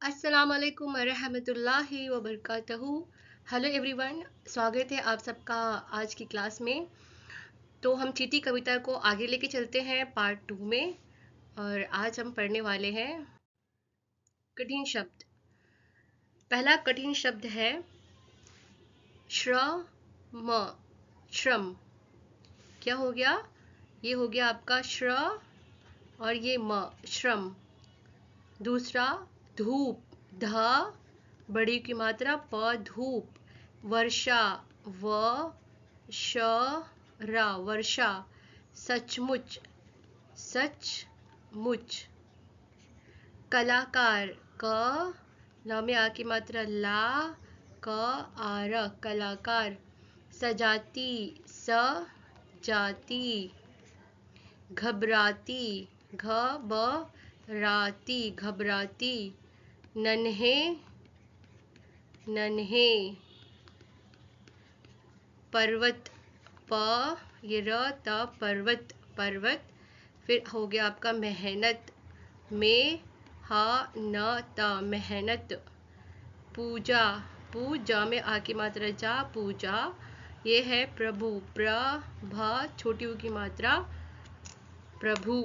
अस्सलामुअलैकुम वरहमतुल्लाहि वबरकातुहू। Hello everyone, स्वागत है आप सबका आज की क्लास में। तो हम चीटी कविता को आगे लेके चलते हैं पार्ट 2 में। और आज हम पढ़ने वाले हैं कठिन शब्द। पहला कठिन शब्द है श्रम। श्रम क्या हो गया? ये हो गया आपका श्र और ये म, श्रम। दूसरा धूप, ध बड़ी की मात्रा प, धूप। वर्षा, व श रा, वर्षा। सचमुच, सचमुच। कलाकार, क ल में आ की मात्रा ला, क आर, कलाकार। सजाती, स जाती। घबराती, घ ब राती, घबराती। नन्हे, नन्हे। पर्वत, प ये र त, पर्वत, पर्वत। फिर हो गया आपका मेहनत, में हा न त, मेहनत। पूजा, पूजा में आ की मात्रा जा, पूजा। ये है प्रभु, प्र भ छोटी ऊ की मात्रा, प्रभु।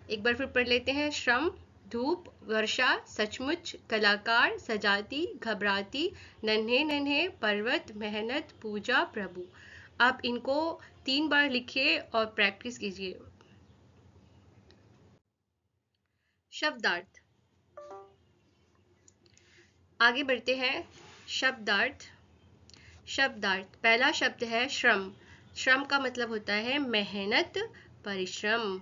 एक बार फिर पढ़ लेते हैं। श्रम, धूप, वर्षा, सचमुच, कलाकार, सजाती, घबराती, नन्हे नन्हे, पर्वत, मेहनत, पूजा, प्रभु। आप इनको 3 बार लिखिए और प्रैक्टिस कीजिए। शब्दार्थ, आगे बढ़ते हैं। शब्दार्थ, शब्दार्थ। पहला शब्द है श्रम। श्रम का मतलब होता है मेहनत, परिश्रम।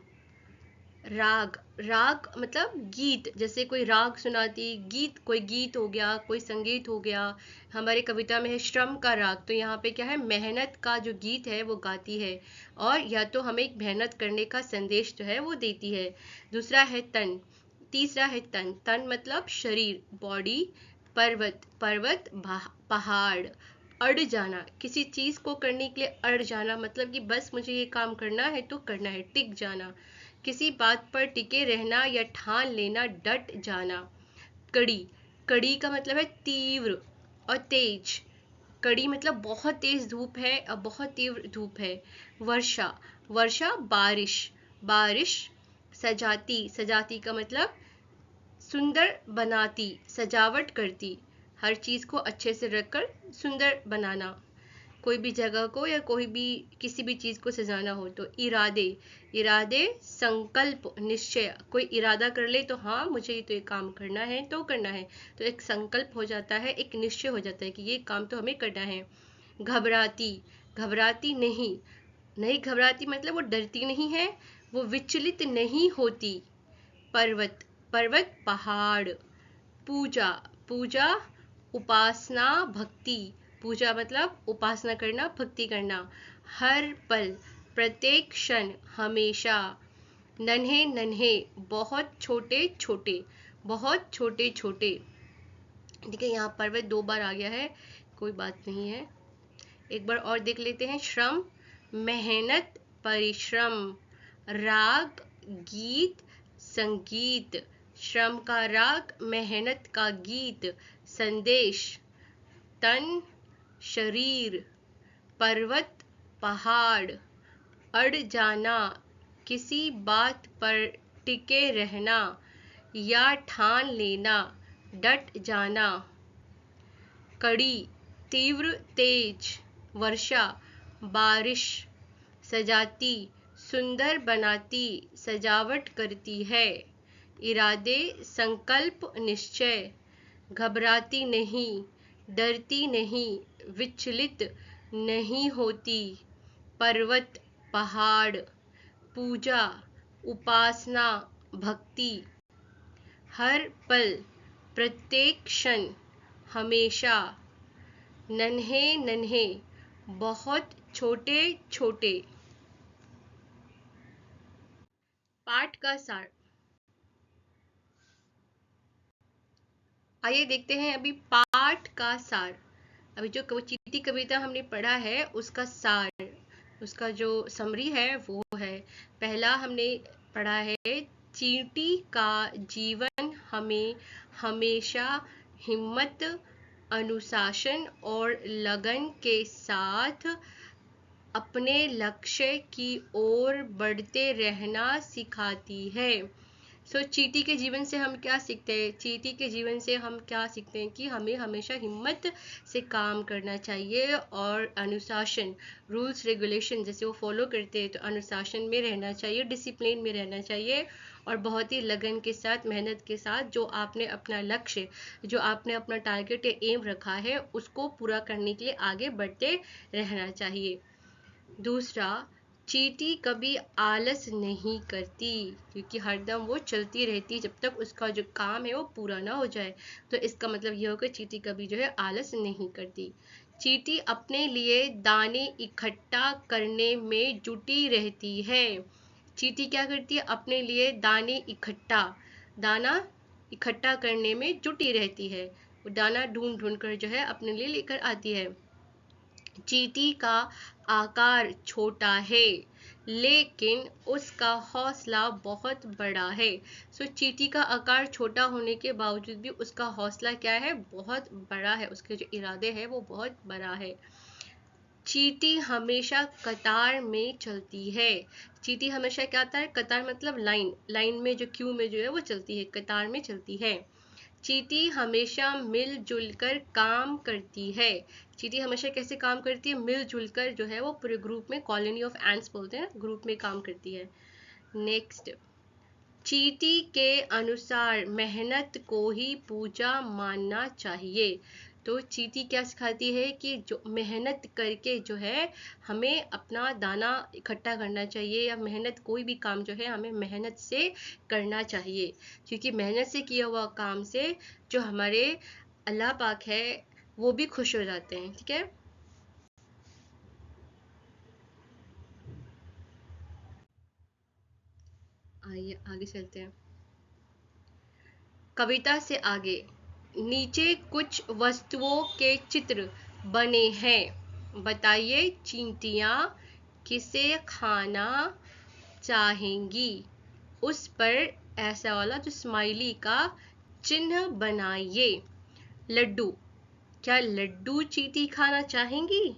राग, राग मतलब गीत। जैसे कोई राग सुनाती, गीत, कोई गीत हो गया, कोई संगीत हो गया। हमारे कविता में है श्रम का राग, तो यहाँ पे क्या है, मेहनत का जो गीत है वो गाती है और या तो हमें एक मेहनत करने का संदेश जो है वो देती है। दूसरा है तन, तीसरा है तन, तन मतलब शरीर, बॉडी। पर्वत, पर्वत पहाड़। अड़ जाना, किसी चीज को करने के लिए अड़ जाना, मतलब कि बस मुझे ये काम करना है तो करना है, टिक जाना। किसी बात पर टिके रहना या ठान लेना, डट जाना। कड़ी, कड़ी का मतलब है तीव्र और तेज। कड़ी मतलब बहुत तेज धूप है और बहुत तीव्र धूप है। वर्षा, वर्षा बारिश, बारिश। सजाती, सजाती का मतलब सुंदर बनाती, सजावट करती। हर चीज को अच्छे से रखकर सुंदर बनाना, कोई भी जगह को या कोई भी किसी भी चीज को सजाना हो तो। इरादे, इरादे संकल्प, निश्चय। कोई इरादा कर ले तो हाँ मुझे तो ये काम करना है तो करना है, तो एक संकल्प हो जाता है, एक निश्चय हो जाता है कि ये काम तो हमें करना है। घबराती, घबराती नहीं, नहीं घबराती मतलब वो डरती नहीं है, वो विचलित नहीं होती। पर्वत, पर्वत पहाड़। पूजा, पूजा उपासना, भक्ति। पूजा मतलब उपासना करना, भक्ति करना। हर पल, प्रत्येक क्षण, हमेशा। नन्हे नन्हे, बहुत छोटे छोटे, बहुत छोटे छोटे। ठीक है, यहाँ पर्वत 2 बार आ गया है, कोई बात नहीं है। एक बार और देख लेते हैं। श्रम, मेहनत, परिश्रम। राग, गीत, संगीत। श्रम का राग, मेहनत का गीत। संदेश, तन, शरीर। पर्वत, पहाड़। अड़ जाना, किसी बात पर टिके रहना या ठान लेना, डट जाना। कड़ी, तीव्र तेज। वर्षा, बारिश। सजाती, सुंदर बनाती, सजावट करती है। इरादे, संकल्प, निश्चय। घबराती नहीं, डरती नहीं, विचलित नहीं होती। पर्वत, पहाड़। पूजा, उपासना, भक्ति। हर पल, प्रत्येक क्षण, हमेशा। नन्हे नन्हे, बहुत छोटे छोटे। पाठ का सार, आइए देखते हैं अभी पाठ का सार। अभी जो चीटी कविता हमने पढ़ा है उसका सार, उसका जो समरी है वो है। पहला हमने पढ़ा है, चींटी का जीवन हमें हमेशा हिम्मत, अनुशासन और लगन के साथ अपने लक्ष्य की ओर बढ़ते रहना सिखाती है। चींटी के जीवन से हम क्या सीखते हैं? चींटी के जीवन से हम क्या सीखते हैं कि हमें हमेशा हिम्मत से काम करना चाहिए और अनुशासन, रूल्स रेगुलेशन जैसे वो फॉलो करते हैं तो अनुशासन में रहना चाहिए, डिसिप्लिन में रहना चाहिए और बहुत ही लगन के साथ, मेहनत के साथ जो आपने अपना लक्ष्य, जो आपने अपना टारगेट या एम रखा है उसको पूरा करने के लिए आगे बढ़ते रहना चाहिए। दूसरा, चींटी कभी आलस नहीं करती क्योंकि हरदम वो चलती रहती जब तक उसका जो काम है वो पूरा ना हो जाए। तो इसका मतलब ये होगा चींटी कभी जो है आलस नहीं करती। चींटी अपने लिए दाने इकट्ठा करने में जुटी रहती है। चींटी क्या करती है? अपने लिए दाना इकट्ठा करने में जुटी रहती है। वो दाना ढूंढ ढूंढ कर जो है अपने लिए लेकर आती है। चींटी का आकार छोटा है लेकिन उसका हौसला बहुत बड़ा है। चींटी का आकार छोटा होने के बावजूद भी उसका हौसला क्या है? बहुत बड़ा है। उसके जो इरादे हैं वो बहुत बड़ा है। चींटी हमेशा कतार में चलती है। चींटी हमेशा क्या आता है? कतार मतलब लाइन में, जो क्यू में जो है वो चलती है, कतार में चलती है। चींटी हमेशा मिलजुल कर काम करती है। चींटी हमेशा कैसे काम करती है? मिलजुल कर जो है वो पूरे ग्रुप में, कॉलोनी ऑफ एंट्स बोलते हैं, ग्रुप में काम करती है। नेक्स्ट, चींटी के अनुसार मेहनत को ही पूजा मानना चाहिए। तो चींटी क्या सिखाती है कि जो मेहनत करके जो है हमें अपना दाना इकट्ठा करना चाहिए, या मेहनत, कोई भी काम जो है हमें मेहनत से करना चाहिए क्योंकि मेहनत से किया हुआ काम से जो हमारे अल्लाह पाक है वो भी खुश हो जाते हैं। ठीक है, आइए आगे चलते हैं। कविता से आगे, नीचे कुछ वस्तुओं के चित्र बने हैं, बताइए चींटियां किसे खाना चाहेंगी? उस पर ऐसा वाला जो स्माइली का चिन्ह बनाइए। लड्डू, क्या लड्डू चींटी खाना चाहेंगी?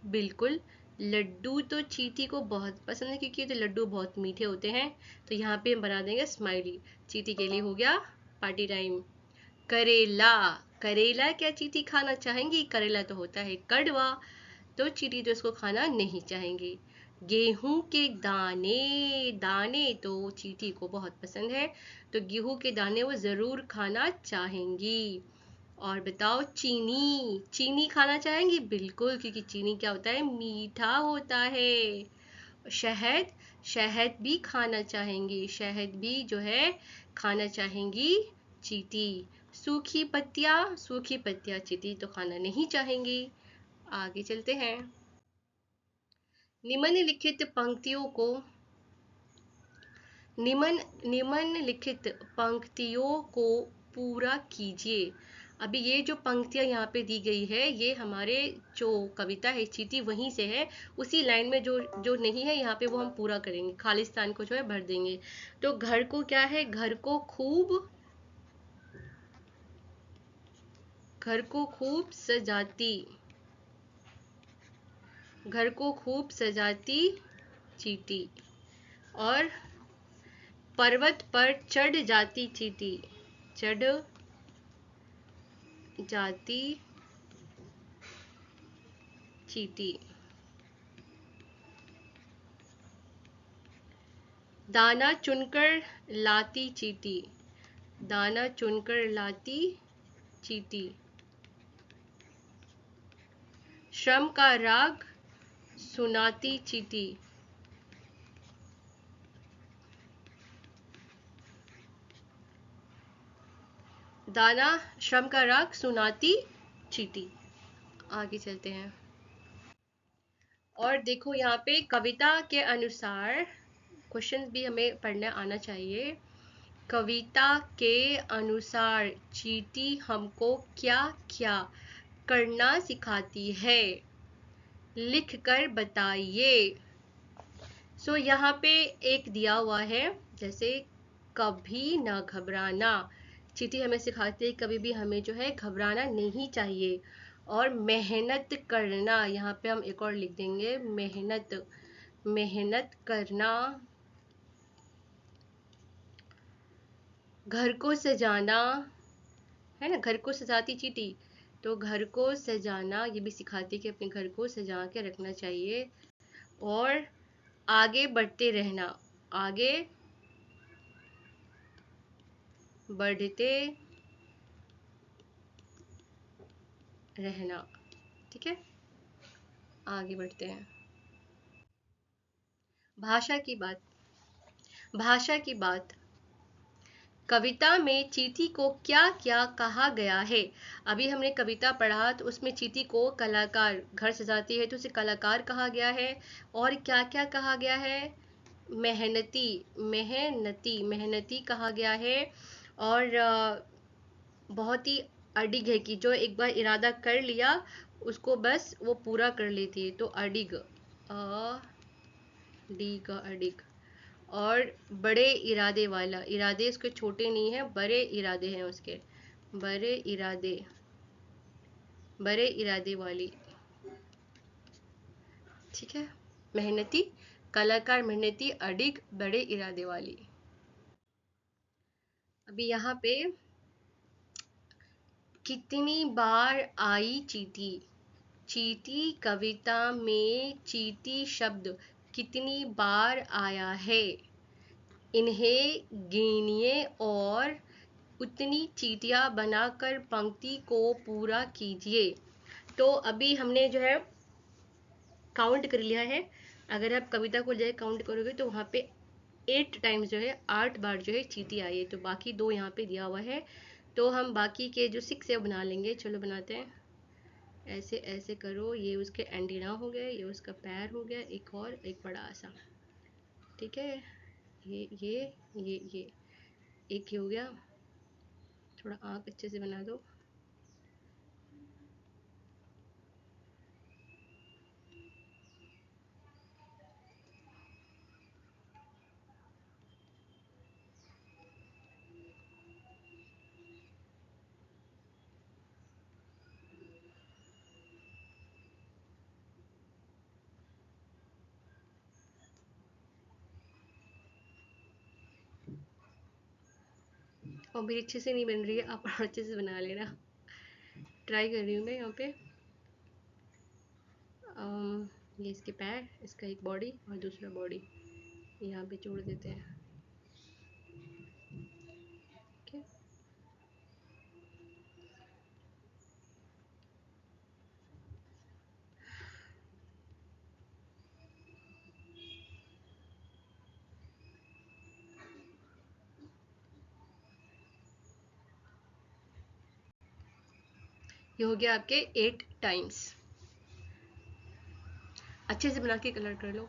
बिल्कुल, लड्डू तो चींटी को बहुत पसंद है क्योंकि ये तो लड्डू बहुत मीठे होते हैं। तो यहाँ पे हम बना देंगे स्माइली। चींटी के लिए हो गया पार्टी टाइम। करेला, करेला क्या चींटी खाना चाहेंगी? करेला तो होता है कड़वा, तो चींटी तो इसको खाना नहीं चाहेंगी। गेहूं के दाने, दाने तो चींटी को बहुत पसंद है, तो गेहूं के दाने वो जरूर खाना चाहेंगी। और बताओ, चीनी, चीनी खाना चाहेंगी? बिल्कुल, क्योंकि चीनी क्या होता है? मीठा होता है। शहद, शहद भी खाना चाहेंगी, शहद भी जो है खाना चाहेंगी चींटी। सूखी पत्तियां, सूखी पत्तियां चींटी तो खाना नहीं चाहेंगी। आगे चलते हैं। निम्नलिखित पंक्तियों को निम्नलिखित पंक्तियों को पूरा कीजिए। अभी ये जो पंक्तियां यहाँ पे दी गई है ये हमारे जो कविता है चींटी वहीं से है। उसी लाइन में जो जो नहीं है यहाँ पे वो हम पूरा करेंगे, खालिस्तान को जो है भर देंगे। तो घर को क्या है? घर को खूब सजाती, घर को खूब सजाती चींटी। और पर्वत पर चढ़ जाती चींटी, चढ़ जाती चींटी। दाना चुनकर लाती चींटी, दाना चुनकर लाती चींटी। श्रम का राग सुनाती चींटी, दाना श्रम का राग सुनाती चींटी। आगे चलते हैं। और देखो यहाँ पे कविता के अनुसार क्वेश्चन भी हमें पढ़ना आना चाहिए। कविता के अनुसार चींटी हमको क्या क्या करना सिखाती है? लिख कर बताइए। यहाँ पे एक दिया हुआ है, जैसे कभी न घबराना, चींटी हमें सिखाती है कभी भी हमें जो है घबराना नहीं चाहिए। और मेहनत करना, यहाँ पे हम एक और लिख देंगे, मेहनत, मेहनत करना। घर को सजाना, है ना, घर को सजाती चींटी, तो घर को सजाना ये भी सिखाती कि अपने घर को सजा के रखना चाहिए। और आगे बढ़ते रहना, आगे बढ़ते रहना, ठीक है, आगे बढ़ते हैं। भाषा की बात, भाषा की बात, कविता में चींटी को क्या क्या कहा गया है। अभी हमने कविता पढ़ा तो उसमें चींटी को कलाकार, घर सजाती है तो उसे कलाकार कहा गया है। और क्या क्या कहा गया है, मेहनती, मेहनती, मेहनती कहा गया है। और बहुत ही अडिग है कि जो एक बार इरादा कर लिया उसको बस वो पूरा कर लेती है, तो अडिग, अडिग, अडिग। और बड़े इरादे वाला, इरादे उसके छोटे नहीं है, बड़े इरादे हैं उसके, बड़े इरादे, बड़े इरादे वाली, ठीक है। मेहनती, कलाकार, मेहनती, अडिग, बड़े इरादे वाली। अभी यहाँ पे कितनी बार आई चींटी, चींटी कविता में चींटी शब्द कितनी बार आया है, इन्हें गिनिए और उतनी चींटियां बनाकर पंक्ति को पूरा कीजिए। तो अभी हमने जो है काउंट कर लिया है। अगर आप कविता को जो है काउंट करोगे तो वहाँ पे 8 टाइम्स जो है, 8 बार जो है चींटी आई है, तो बाकी 2 यहाँ पे दिया हुआ है। तो हम बाकी के जो 6 है बना लेंगे, चलो बनाते हैं। ऐसे ऐसे करो, ये उसके एंटीना हो गए, ये उसका पैर हो गया, एक और एक बड़ा सा, ठीक है, ये एक ही हो गया। थोड़ा आँख अच्छे से बना दो। और मेरी अच्छे से नहीं बन रही है, आप और अच्छे से बना लेना। ट्राई कर रही हूँ मैं यहाँ पे। ये इसके पैर, इसका एक बॉडी और दूसरा बॉडी यहाँ पे जोड़ देते हैं, ठीक है। ये हो गया आपके 8 टाइम्स। अच्छे से बना के कलर कर लो।